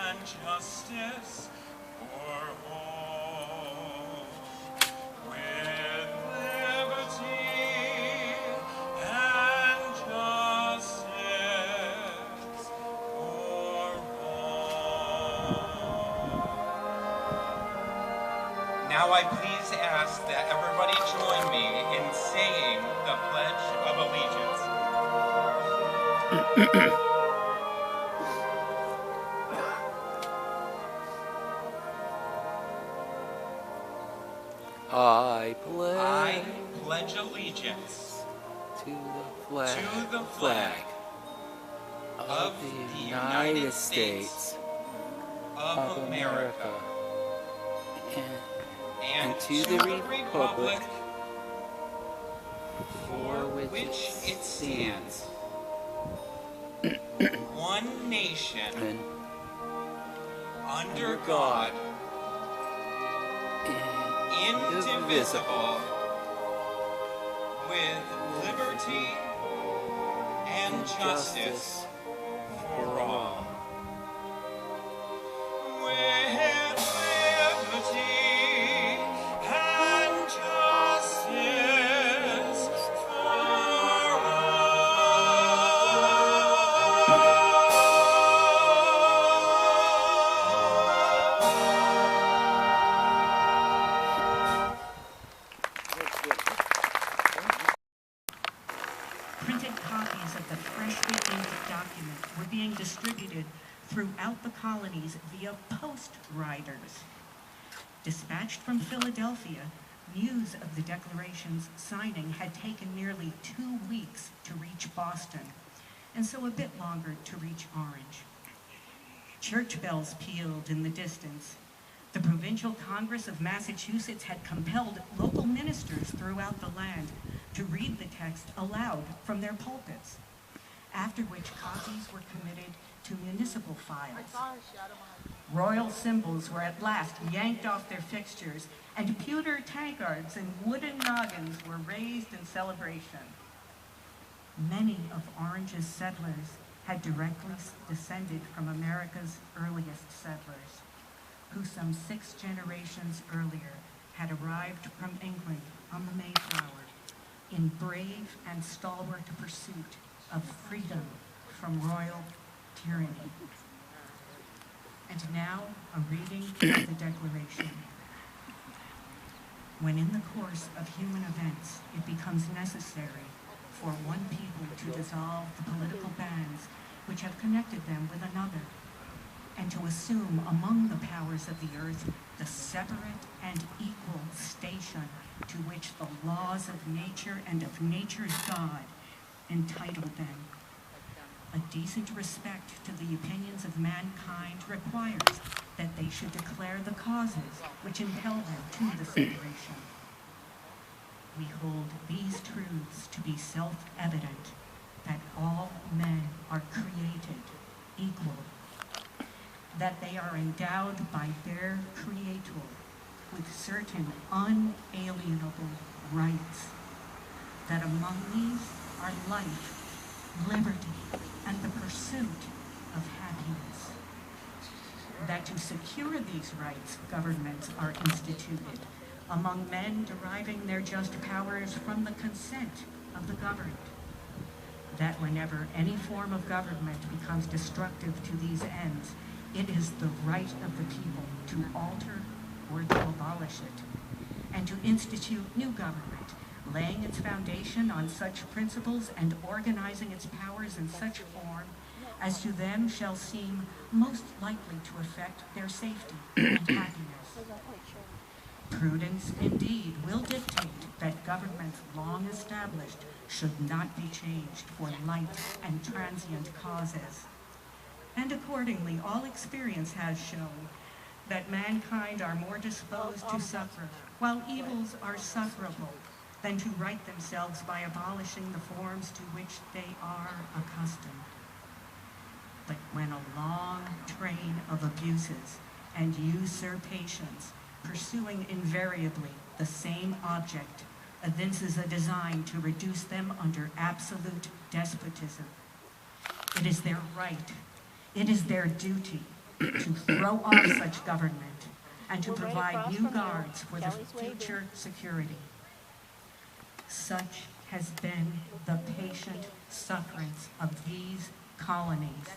and justice for all, with liberty and justice for all. Now I please ask that everybody join me in saying the Pledge of Allegiance. I pledge allegiance to the flag of the United States of America and to the republic for which it stands, one nation, under God, indivisible, with liberty and justice for all. With liberty and justice for Printed copies of the freshly inked document were being distributed throughout the colonies via post riders. Dispatched from Philadelphia, news of the Declaration's signing had taken nearly 2 weeks to reach Boston, and so a bit longer to reach Orange. Church bells pealed in the distance. The Provincial Congress of Massachusetts had compelled local ministers throughout the land to read the text aloud from their pulpits, after which copies were committed to municipal files. Royal symbols were at last yanked off their fixtures, and pewter tankards and wooden noggins were raised in celebration. Many of Orange's settlers had directly descended from America's earliest settlers, who some 6 generations earlier had arrived from England on the Mayflower in brave and stalwart pursuit of freedom from royal tyranny. And now, a reading of the Declaration. When in the course of human events it becomes necessary for one people to dissolve the political bands which have connected them with another, and to assume among the powers of the earth the separate and equal station to which the laws of nature and of nature's God entitled them. A decent respect to the opinions of mankind requires that they should declare the causes which impel them to the separation. We hold these truths to be self-evident, that all men are created equal, that they are endowed by their Creator with certain unalienable rights, that among these are life, liberty, and the pursuit of happiness, that to secure these rights, governments are instituted, among men deriving their just powers from the consent of the governed, that whenever any form of government becomes destructive to these ends, it is the right of the people to alter or to abolish it, and to institute new government, laying its foundation on such principles and organizing its powers in such form as to them shall seem most likely to affect their safety and happiness. Prudence, indeed, will dictate that governments long established should not be changed for light and transient causes. And accordingly, all experience has shown that mankind are more disposed to suffer, while evils are sufferable, than to right themselves by abolishing the forms to which they are accustomed. But when a long train of abuses and usurpations, pursuing invariably the same object, evinces a design to reduce them under absolute despotism, it is their right, it is their duty, to throw off such government and to provide new guards for the future security. Such has been the patient sufferance of these colonies,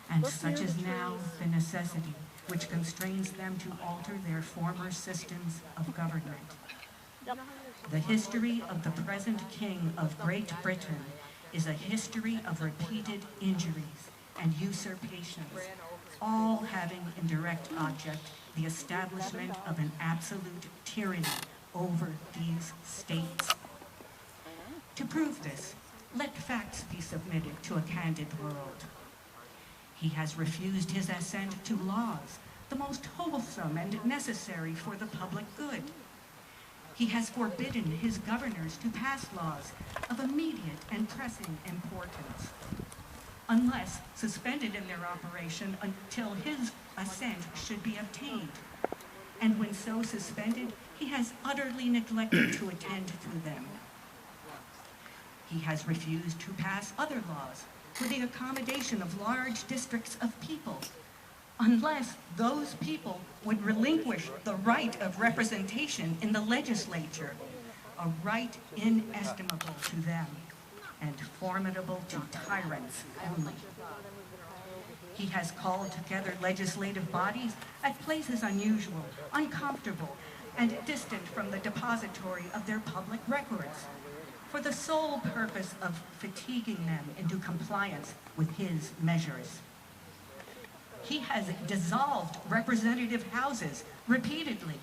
and such is now the necessity which constrains them to alter their former systems of government. The history of the present King of Great Britain is a history of repeated injuries and usurpations, all having in direct object the establishment of an absolute tyranny over these states. To prove this, let facts be submitted to a candid world. He has refused his assent to laws, the most wholesome and necessary for the public good. He has forbidden his governors to pass laws of immediate and pressing importance, unless suspended in their operation until his assent should be obtained. And when so suspended, he has utterly neglected to attend to them. He has refused to pass other laws for the accommodation of large districts of people, unless those people would relinquish the right of representation in the legislature, a right inestimable to them and formidable to tyrants only. He has called together legislative bodies at places unusual, uncomfortable, and distant from the depository of their public records, for the sole purpose of fatiguing them into compliance with his measures. He has dissolved representative houses repeatedly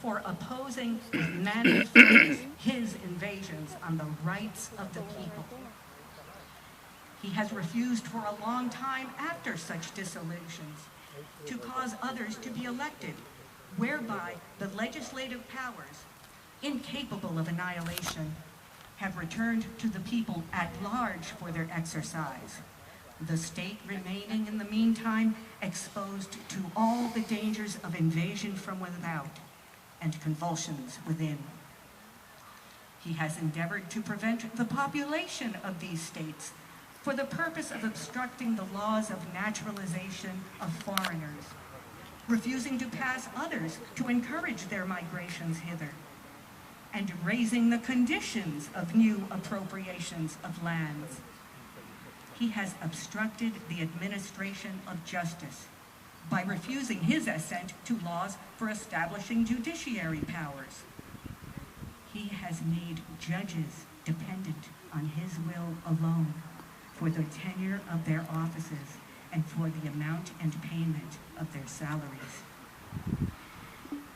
for opposing with manly focus his invasions on the rights of the people. He has refused for a long time after such dissolutions to cause others to be elected, whereby the legislative powers, incapable of annihilation, have returned to the people at large for their exercise, the state remaining in the meantime exposed to all the dangers of invasion from without and convulsions within. He has endeavored to prevent the population of these states for the purpose of obstructing the laws of naturalization of foreigners, refusing to pass others to encourage their migrations hither, and raising the conditions of new appropriations of lands. He has obstructed the administration of justice by refusing his assent to laws for establishing judiciary powers. He has made judges dependent on his will alone for the tenure of their offices and for the amount and payment of their salaries.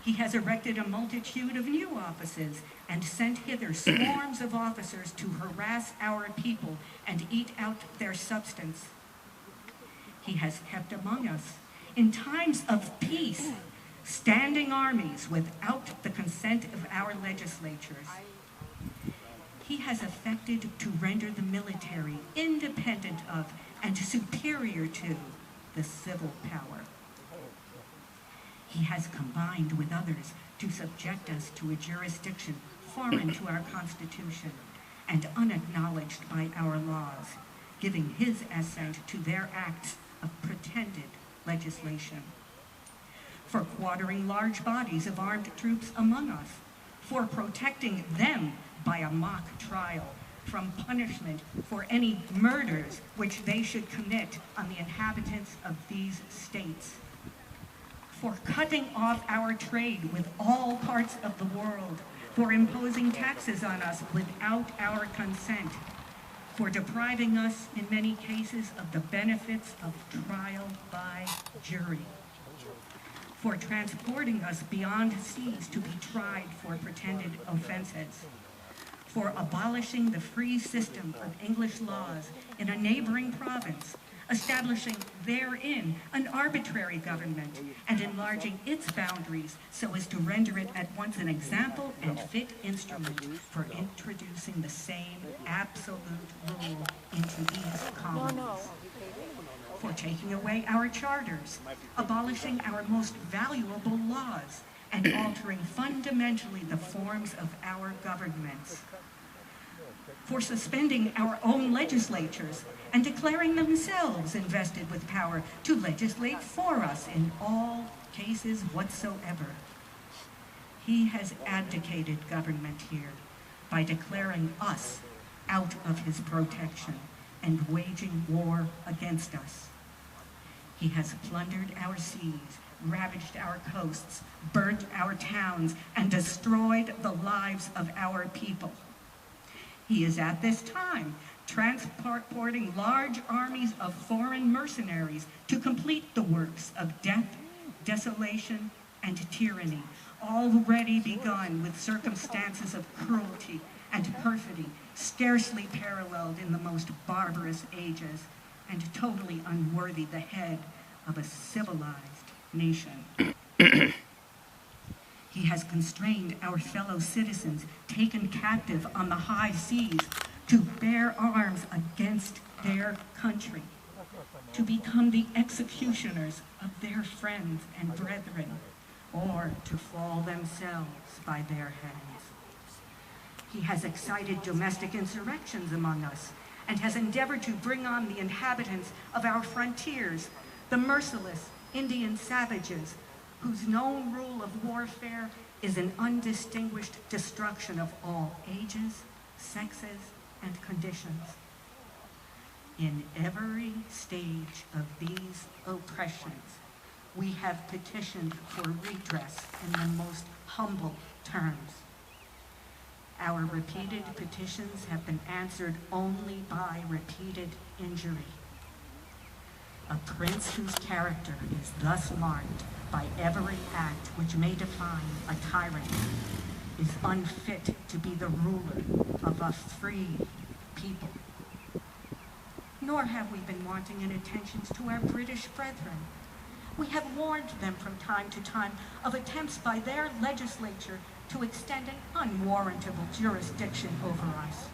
He has erected a multitude of new offices and sent hither swarms of officers to harass our people and eat out their substance. He has kept among us, in times of peace, standing armies without the consent of our legislatures. He has affected to render the military independent of and superior to the civil power. He has combined with others to subject us to a jurisdiction foreign to our Constitution and unacknowledged by our laws, giving his assent to their acts of pretended legislation, for quartering large bodies of armed troops among us, for protecting them by a mock trial from punishment for any murders which they should commit on the inhabitants of these states, for cutting off our trade with all parts of the world, for imposing taxes on us without our consent, for depriving us in many cases of the benefits of trial by jury, for transporting us beyond seas to be tried for pretended offenses, for abolishing the free system of English laws in a neighboring province, establishing therein an arbitrary government and enlarging its boundaries so as to render it at once an example and fit instrument for introducing the same absolute rule into these colonies, for taking away our charters, abolishing our most valuable laws, and altering fundamentally the forms of our governments, for suspending our own legislatures and declaring themselves invested with power to legislate for us in all cases whatsoever. He has abdicated government here by declaring us out of his protection and waging war against us. He has plundered our seas, ravaged our coasts, burnt our towns, and destroyed the lives of our people. He is at this time transporting large armies of foreign mercenaries to complete the works of death, desolation, and tyranny, already begun with circumstances of cruelty and perfidy scarcely paralleled in the most barbarous ages, and totally unworthy the head of a civilized nation. He has constrained our fellow citizens taken captive on the high seas to bear arms against their country, to become the executioners of their friends and brethren, or to fall themselves by their hands. He has excited domestic insurrections among us and has endeavored to bring on the inhabitants of our frontiers, the merciless Indian savages, whose known rule of warfare is an undistinguished destruction of all ages, sexes, and conditions. In every stage of these oppressions, we have petitioned for redress in the most humble terms. Our repeated petitions have been answered only by repeated injury. A prince whose character is thus marked by every act which may define a tyrant is unfit to be the ruler of a free people. Nor have we been wanting in attentions to our British brethren. We have warned them from time to time of attempts by their legislature to extend an unwarrantable jurisdiction over us.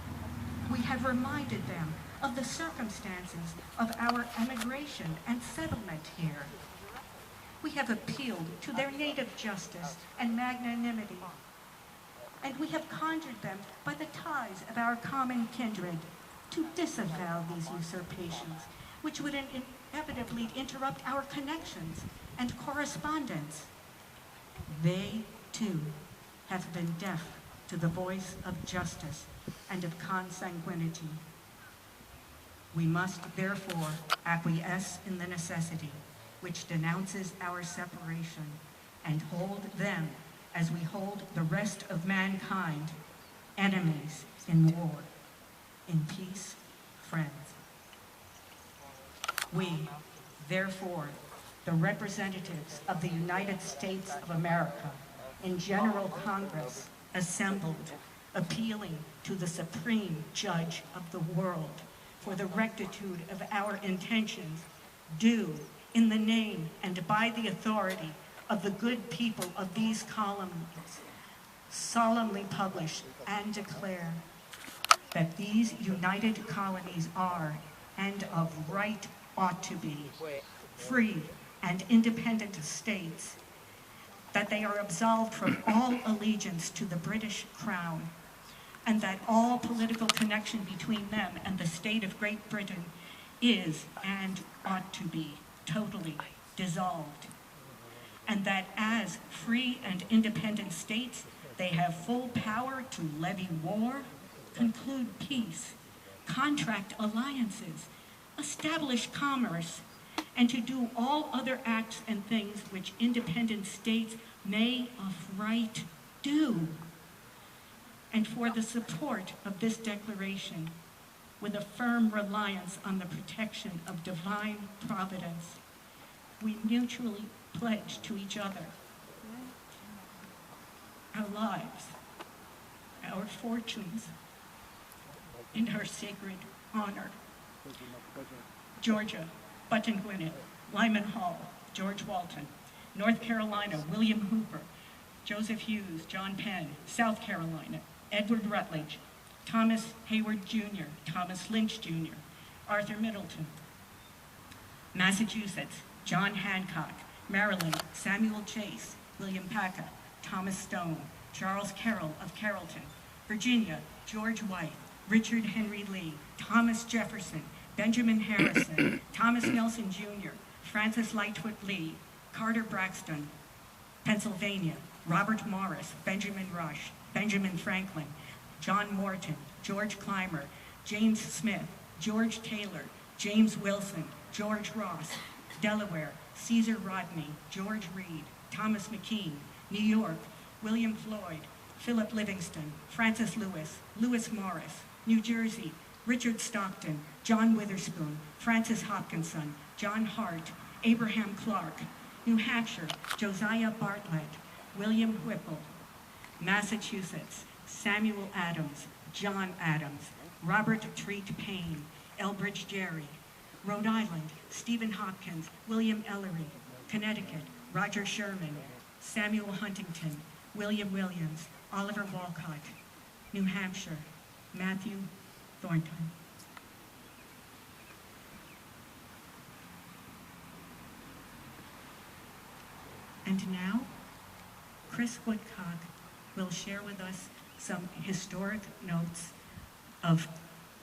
We have reminded them of the circumstances of our emigration and settlement here. We have appealed to their native justice and magnanimity, and we have conjured them by the ties of our common kindred to disavow these usurpations, which would inevitably interrupt our connections and correspondence. They, too, have been deaf to the voice of justice and of consanguinity. We must, therefore, acquiesce in the necessity which denounces our separation and hold them, as we hold the rest of mankind, enemies in war, in peace, friends. We, therefore, the representatives of the United States of America, in General Congress, assembled, appealing to the Supreme Judge of the world for the rectitude of our intentions, do, in the name and by the authority of the good people of these colonies, solemnly publish and declare that these united colonies are, and of right ought to be, free and independent states, that they are absolved from all allegiance to the British Crown, and that all political connection between them and the state of Great Britain is and ought to be totally dissolved, and that as free and independent states, they have full power to levy war, conclude peace, contract alliances, establish commerce, and to do all other acts and things which independent states may of right do. And for the support of this declaration, with a firm reliance on the protection of divine providence, we mutually pledge to each other our lives, our fortunes, and our sacred honor. Georgia, Button Gwinnett, Lyman Hall, George Walton. North Carolina, William Hooper, Joseph Hughes, John Penn. South Carolina, Edward Rutledge, Thomas Hayward Jr., Thomas Lynch Jr., Arthur Middleton. Massachusetts, John Hancock. Maryland, Samuel Chase, William Paca, Thomas Stone, Charles Carroll of Carrollton. Virginia, George White, Richard Henry Lee, Thomas Jefferson, Benjamin Harrison, Thomas Nelson Jr., Francis Lightfoot Lee, Carter Braxton, Pennsylvania, Robert Morris, Benjamin Rush, Benjamin Franklin, John Morton, George Clymer, James Smith, George Taylor, James Wilson, George Ross, Delaware, Caesar Rodney, George Reed, Thomas McKean, New York, William Floyd, Philip Livingston, Francis Lewis, Lewis Morris, New Jersey, Richard Stockton, John Witherspoon, Francis Hopkinson, John Hart, Abraham Clark, New Hampshire, Josiah Bartlett, William Whipple, Massachusetts, Samuel Adams, John Adams, Robert Treat Payne, Elbridge Gerry, Rhode Island, Stephen Hopkins, William Ellery, Connecticut, Roger Sherman, Samuel Huntington, William Williams, Oliver Walcott, New Hampshire, Matthew Thornton. And now, Chris Woodcock will share with us some historic notes of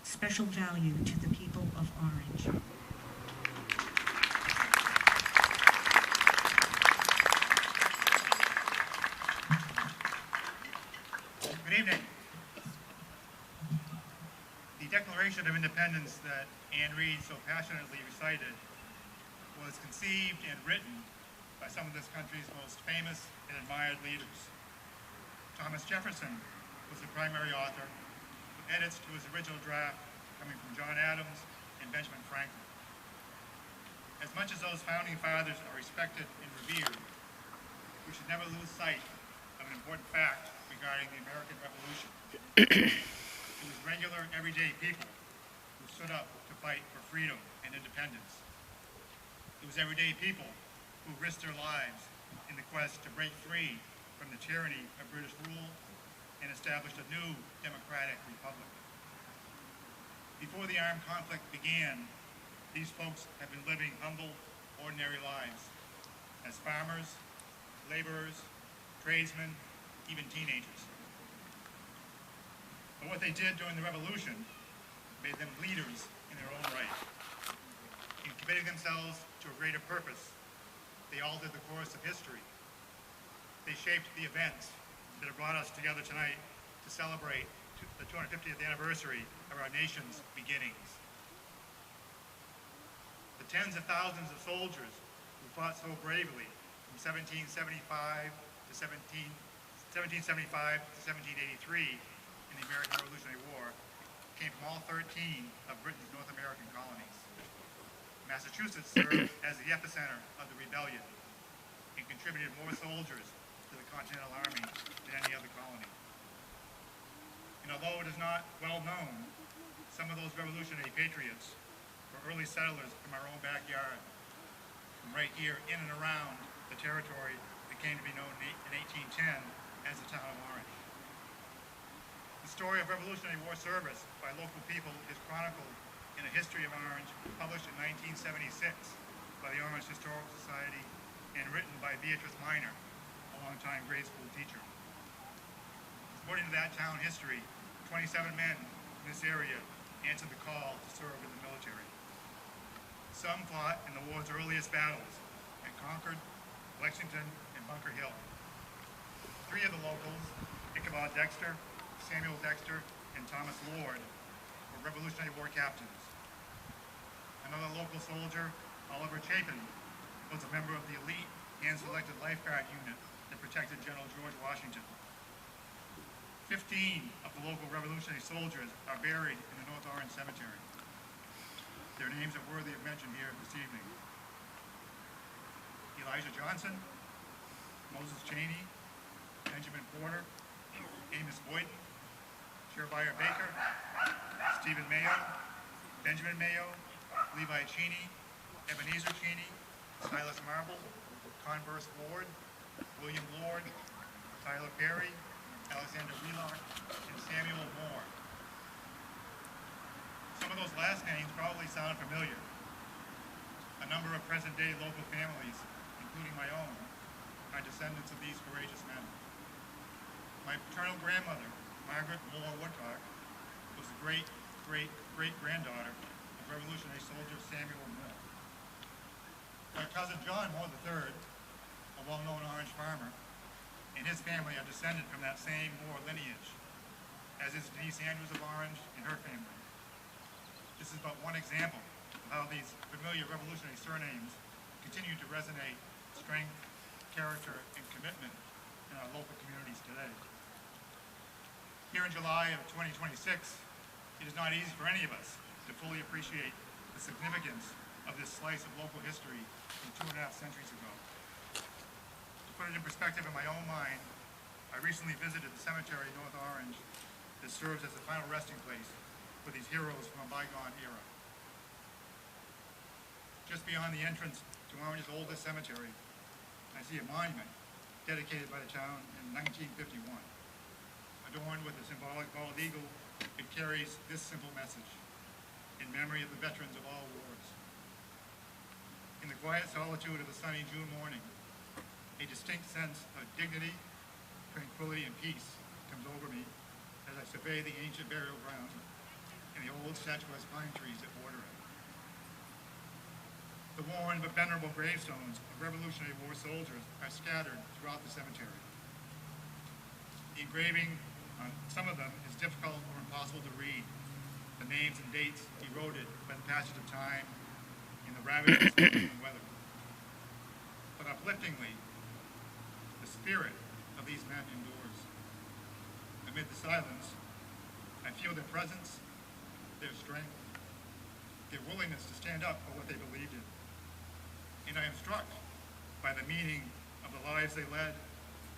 special value to the people of Orange. Good evening. The Declaration of Independence that Anne Reid so passionately recited was conceived and written by some of this country's most famous and admired leaders. Thomas Jefferson was the primary author, with edits to his original draft coming from John Adams and Benjamin Franklin. As much as those founding fathers are respected and revered, we should never lose sight of an important fact regarding the American Revolution. It was regular, everyday people who stood up to fight for freedom and independence. It was everyday people who risked their lives in the quest to break free from the tyranny of British rule and established a new democratic republic. Before the armed conflict began, these folks have been living humble, ordinary lives as farmers, laborers, tradesmen, even teenagers. But what they did during the Revolution made them leaders in their own right. In committing themselves to a greater purpose, they altered the course of history. They shaped the events that have brought us together tonight to celebrate the 250th anniversary of our nation's beginnings. The tens of thousands of soldiers who fought so bravely from 1775 to 1783 in the American Revolutionary War came from all 13 of Britain's North American colonies. Massachusetts served as the epicenter of the rebellion and contributed more soldiers to the Continental Army than any other colony. And although it is not well known, some of those revolutionary patriots were early settlers from our own backyard, from right here in and around the territory that came to be known in 1810 as the town of Orange. The story of Revolutionary War service by local people is chronicled in A History of Orange, published in 1976 by the Orange Historical Society and written by Beatrice Minor, a longtime grade school teacher. According to that town history, 27 men in this area answered the call to serve in the military. Some fought in the war's earliest battles at Concord, Lexington, and Bunker Hill. 3 of the locals, Ichabod Dexter, Samuel Dexter, and Thomas Ward, were Revolutionary War captains. Another local soldier, Oliver Chapin, was a member of the elite hand-selected lifeguard unit that protected General George Washington. 15 of the local Revolutionary soldiers are buried in the North Orange Cemetery. Their names are worthy of mention here this evening. Elijah Johnson, Moses Cheney, Benjamin Porter, Amos Whitten, Sherebiah Baker, Stephen Mayo, Benjamin Mayo, Levi Cheney, Ebenezer Cheney, Silas Marble, Converse Ward, William Lord, Tyler Perry, Alexander Wheelock, and Samuel Moore. Some of those last names probably sound familiar. A number of present-day local families, including my own, are descendants of these courageous men. My paternal grandmother, Margaret Moore Woodcock, was the great-great-great-granddaughter of Revolutionary soldier Samuel Mill. My cousin John Mill III, a well-known Orange farmer, and his family are descended from that same Moore lineage, as is Denise Andrews of Orange and her family. This is but one example of how these familiar revolutionary surnames continue to resonate strength, character, and commitment in our local communities today. Here in July of 2026, it is not easy for any of us to fully appreciate the significance of this slice of local history from 2.5 centuries ago. To put it in perspective in my own mind, I recently visited the cemetery in North Orange that serves as the final resting place for these heroes from a bygone era. Just beyond the entrance to Orange's oldest cemetery, I see a monument dedicated by the town in 1951. Adorned with a symbolic bald eagle, it carries this simple message: in memory of the veterans of all wars. In the quiet solitude of a sunny June morning, a distinct sense of dignity, tranquility, and peace comes over me as I survey the ancient burial ground and the old statuesque pine trees that border it. The worn but venerable gravestones of Revolutionary War soldiers are scattered throughout the cemetery. The engraving on some of them is difficult or impossible to read. The names and dates eroded by the passage of time and the ravages of the weather. But upliftingly, the spirit of these men endures. Amid the silence, I feel their presence, their strength, their willingness to stand up for what they believed in. And I am struck by the meaning of the lives they led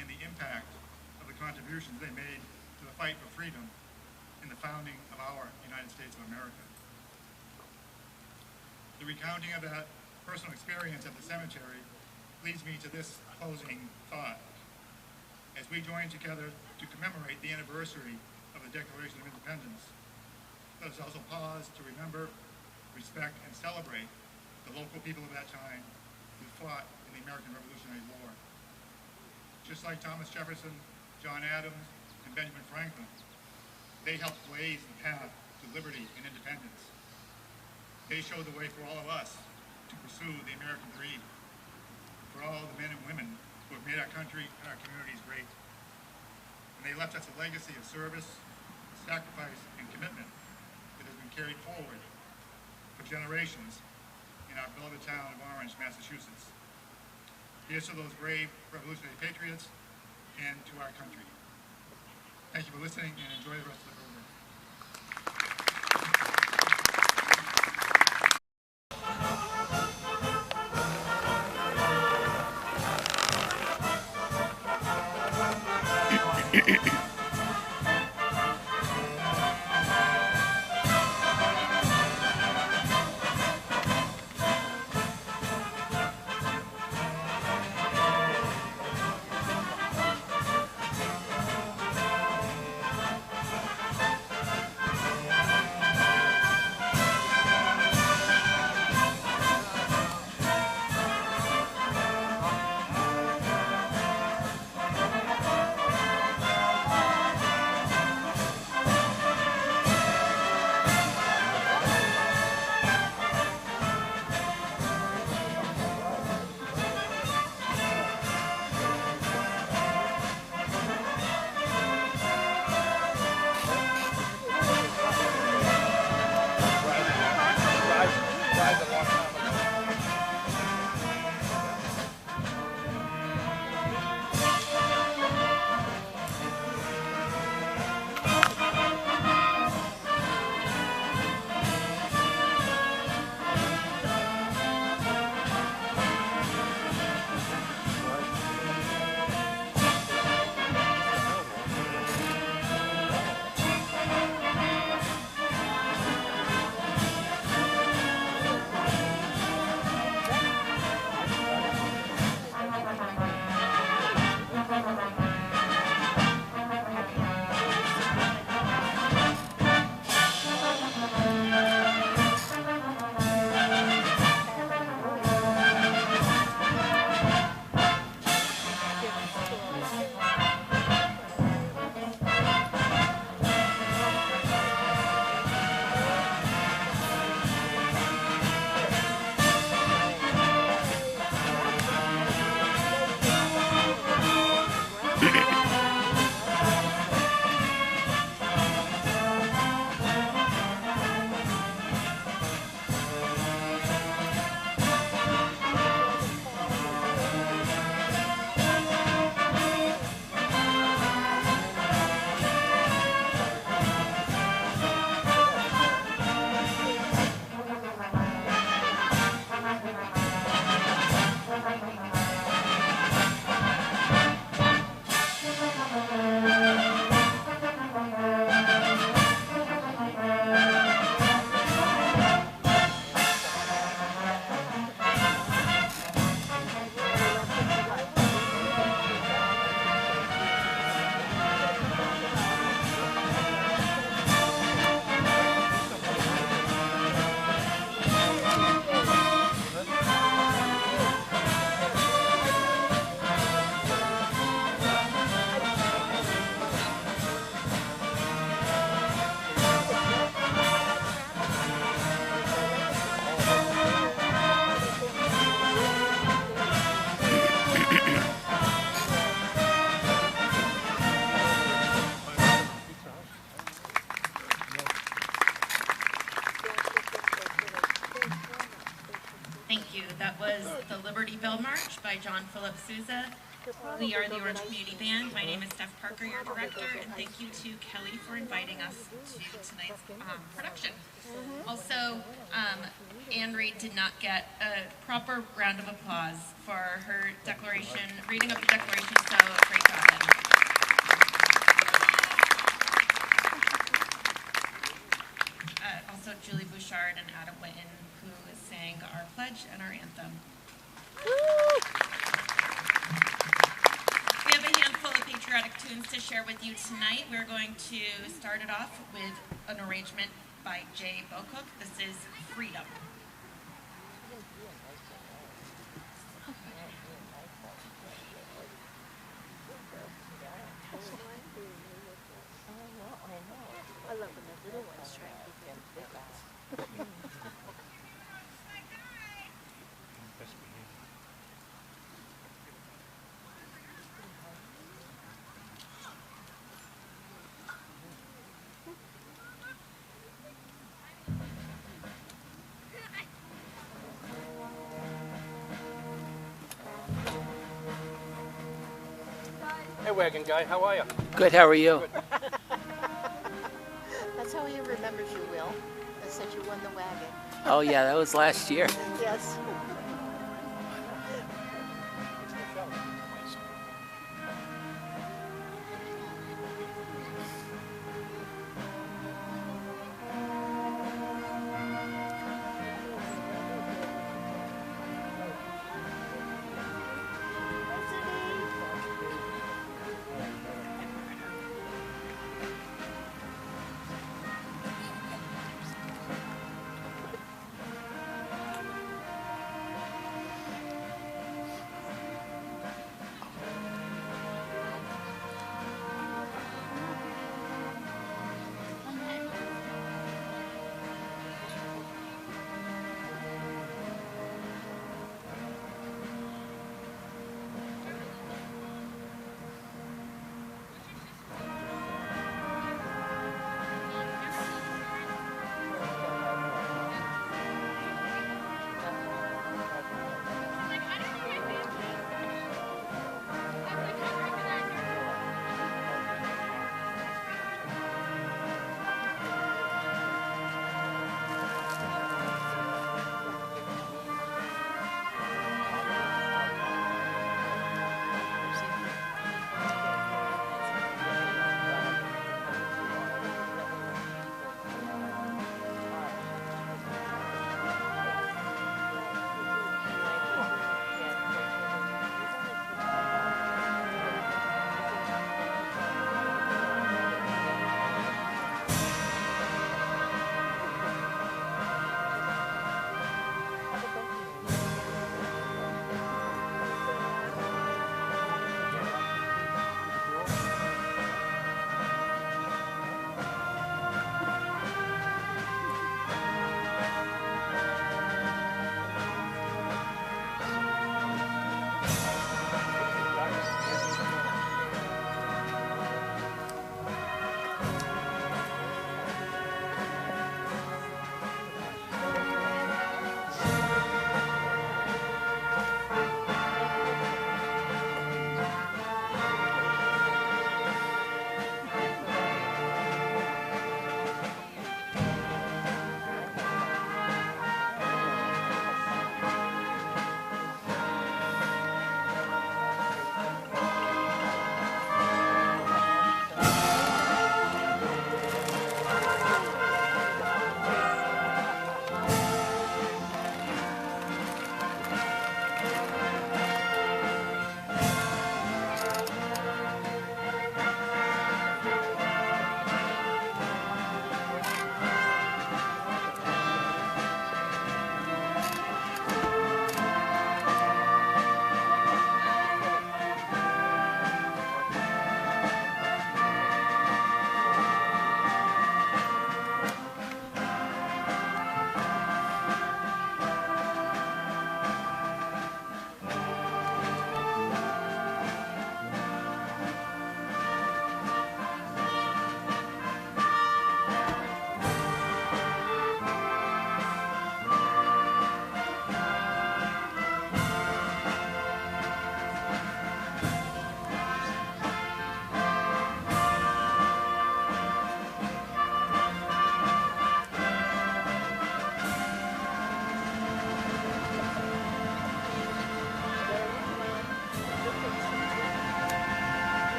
and the impact of the contributions they made to the fight for freedom in the founding of our United States of America. The recounting of that personal experience at the cemetery leads me to this closing thought. As we join together to commemorate the anniversary of the Declaration of Independence, let us also pause to remember, respect, and celebrate the local people of that time who fought in the American Revolutionary War. Just like Thomas Jefferson, John Adams, and Benjamin Franklin, they helped blaze the path to liberty and independence. They showed the way for all of us to pursue the American dream, for all the men and women who have made our country and our communities great. And they left us a legacy of service, sacrifice, and commitment that has been carried forward for generations in our beloved town of Orange, Massachusetts. Here's to those brave revolutionary patriots and to our country. Thank you for listening, and enjoy the rest of the program. was the Liberty Bell March by John Philip Sousa. We are the Orange Community Band. My name is Steph Parker, your director, and thank you to Kelly for inviting us to tonight's production. Also, Anne Reid did not get a proper round of applause for her declaration, reading of the Declaration, so great job, Anne. Also, Julie Bouchard and Adam Whitten, who sang our pledge and our anthem. We have a handful of patriotic tunes to share with you tonight. We're going to start it off with an arrangement by Jay Woodcock. This is Freedom. I love when the little ones try to get the big ones. Hey, wagon guy, how are you? Good, how are you? That's how he remembers you, Will. That said you won the wagon. Oh yeah, that was last year. Yes.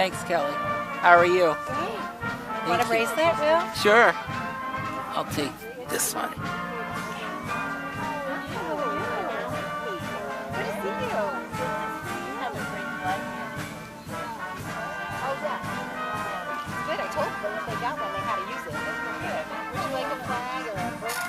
Thanks, Kelly. How are you? Great. Want to raise that, Will? Sure. I'll take this one. Good to see you. You have a great flag here. Oh, yeah. Good. I told them if they got one, they had to use it. That's pretty good. Would you like a flag or a bird?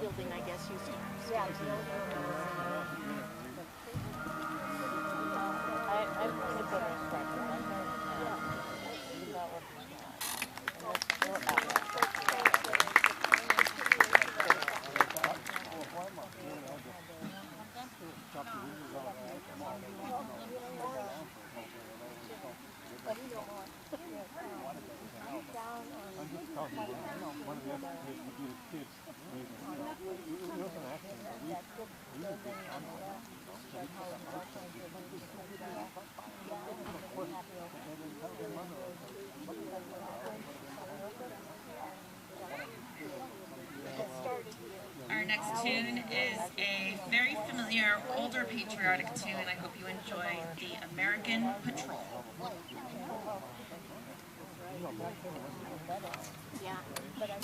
Building, I guess, used to. Yeah. I've been a good instructor. Our next tune is a very familiar, older patriotic tune. I hope you enjoy the American Patrol. Yeah, but I mean,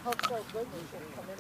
hopefully good should come in.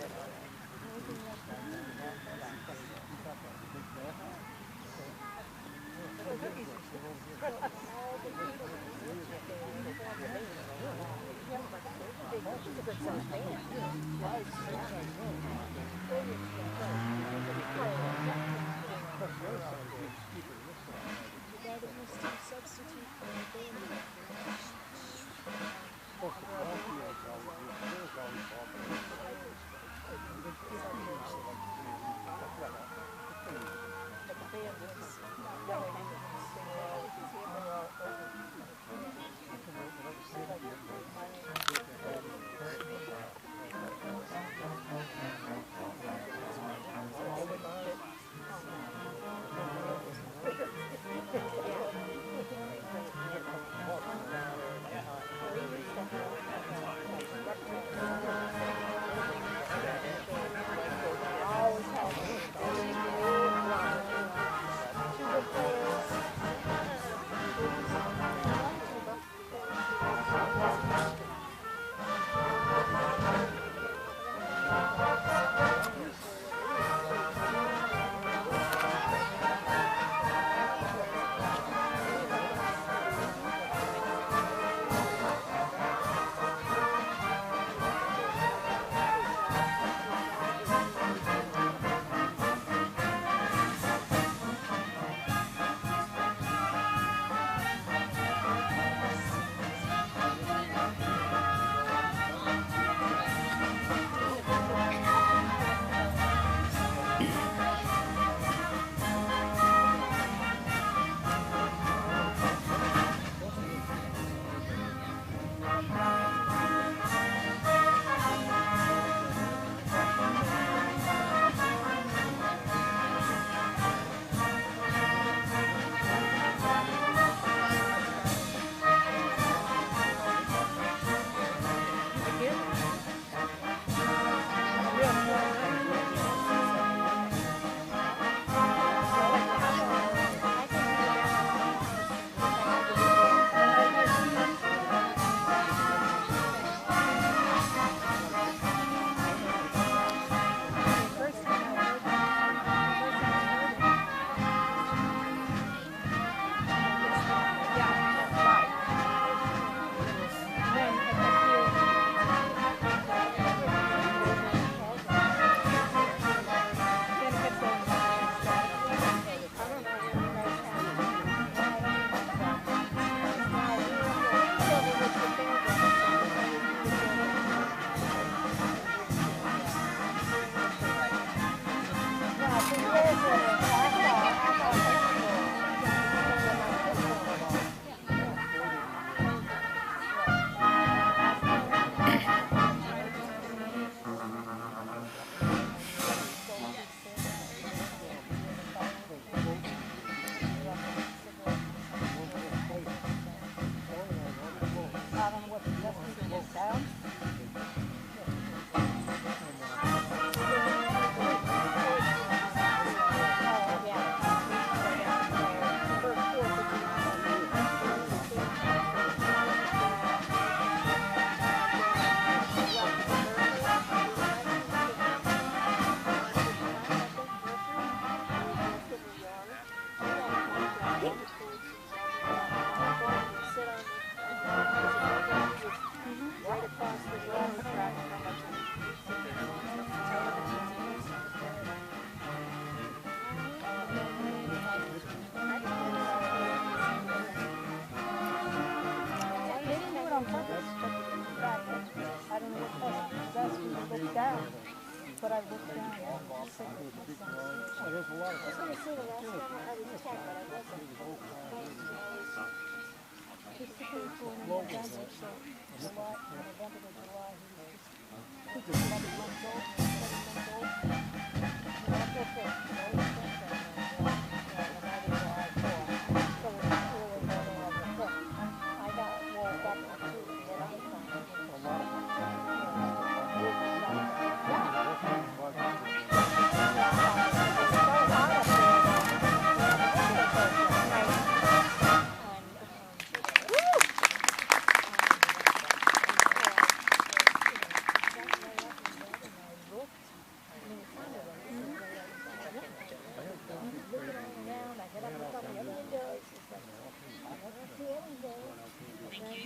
You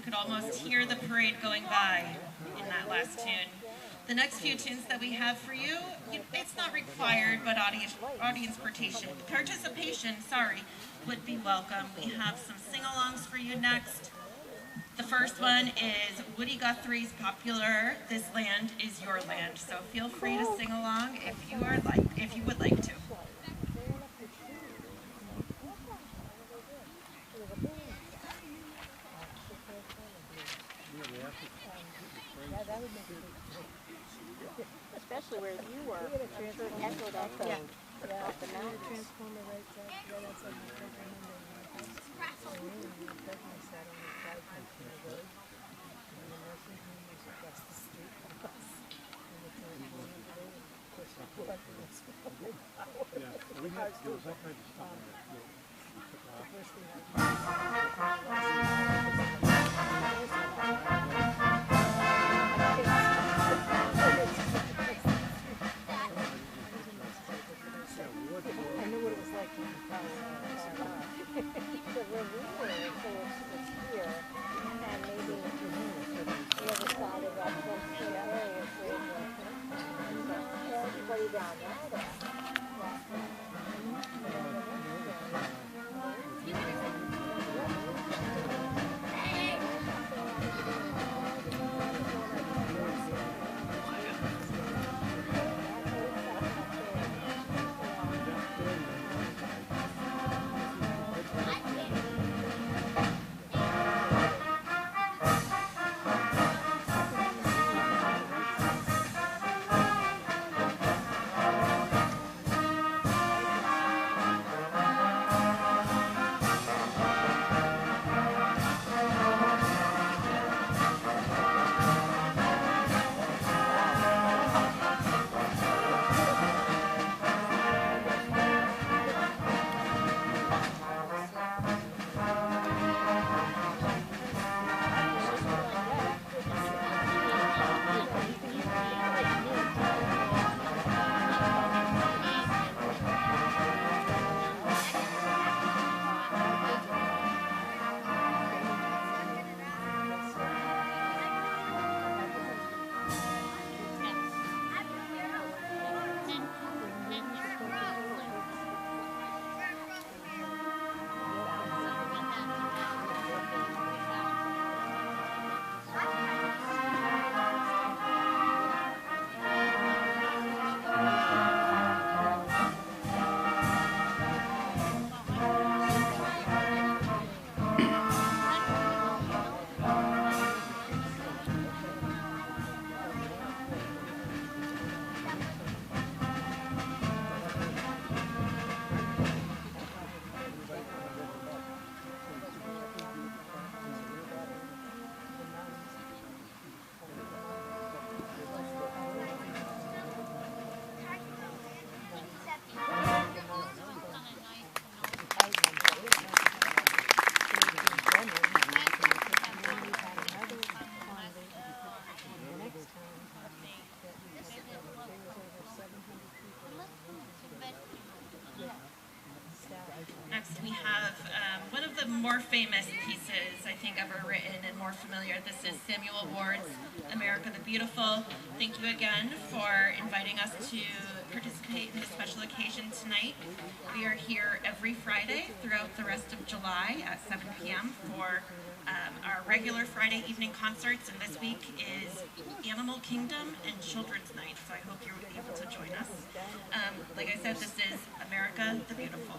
could almost hear the parade going by in that last tune. The next few tunes that we have for you, it's not required, but audience participation, would be welcome. We have some sing-alongs for you next. The first one is Woody Guthrie's popular "This Land Is Your Land," so feel free to sing along if you would like to. Especially where you were. Echoed up the mountain. Transformer right there. Yeah, that's like we had there was all kinds of stuff on that field. I knew what it was like when we were here, and maybe the other side of that close area everybody down there. the more famous pieces I think ever written and more familiar. This is Samuel Ward's America the Beautiful. Thank you again for inviting us to participate in this special occasion tonight. We are here every Friday throughout the rest of July at 7 p.m. for our regular Friday evening concerts, and this week is Animal Kingdom and Children's Night, so I hope you're able to join us. Like I said, this is America the Beautiful.